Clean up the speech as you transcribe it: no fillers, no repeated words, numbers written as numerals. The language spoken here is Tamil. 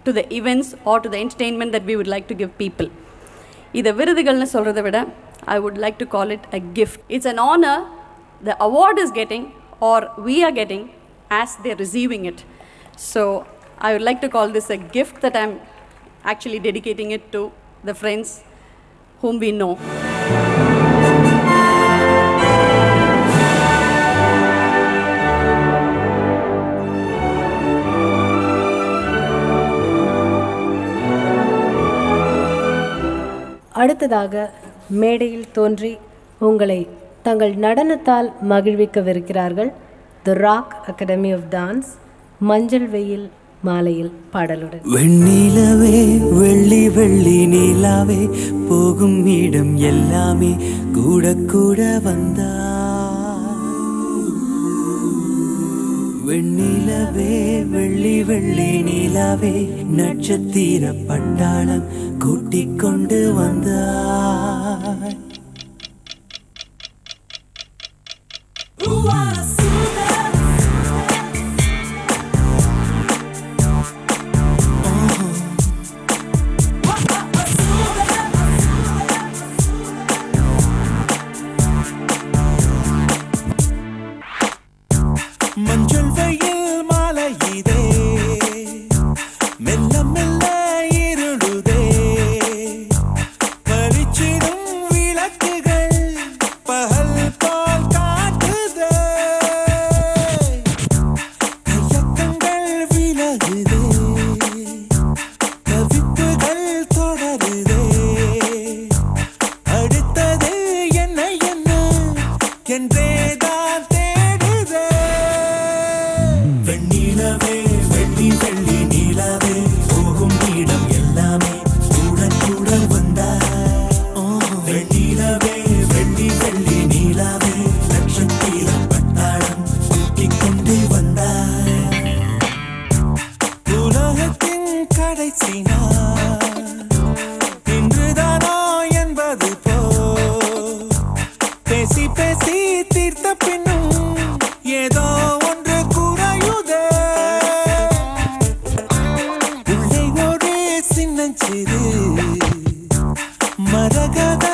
to the events or to the entertainment that we would like to give people. இதை விருதுகள்னு சொல்கிறத விட I would like to call it a gift. It's an honor the award is getting or we are getting as they're receiving it. So I would like to call this a gift that I'm actually dedicating it to the friends whom we know. அடுத்ததாக மேடையில் தோன்றி உங்களை தங்கள் நடனத்தால் மகிழ்விக்கவிருக்கிறார்கள் தி ராக் அகாடமி ஆஃப் டான்ஸ் மஞ்சள் வெயில் மாலையில் பாடலுடன். வெண்ணிலவே வெள்ளி வெள்ளி நீலாவே போகும் இடம் எல்லாமே கூட கூட வந்தா வெண்ணிலவே வெள்ளி வெள்ளி நீலாவே நட்சத்திர பட்டாளம் கூட்டிக் கொண்டு வந்தா மஞ்சள் வெயில் மாலை இதே மெல்ல மெல்ல இருளுதே பளிச்சிடும் விளக்குகள் பகல் போல் காட்டுதே கையக்கங்கள் விலகுதே கவிப்புகள் தொடருதே அடுத்தது என்ன என்ன என்றேதான் தேடுதே வெண்ணிலவே வெள்ளி வெள்ளி நீலாவே போகும் இடம் எல்லாமே கூட கூட வந்தாய் வெண்ணிலவே வெள்ளி வெள்ளி நீலாவே நட்சத்திர பட்டாளம் தூக்கிக் கொண்டு வந்தாய் உலகத்தின் கடைசி நாள் இன்றுதானோ என்பது போ பேசி பேசி தீர்த்த பின்னும் ஏதோ ஒன்று குறையுதே உள்ளே ஒரு சின்னஞ்சிறு மரகத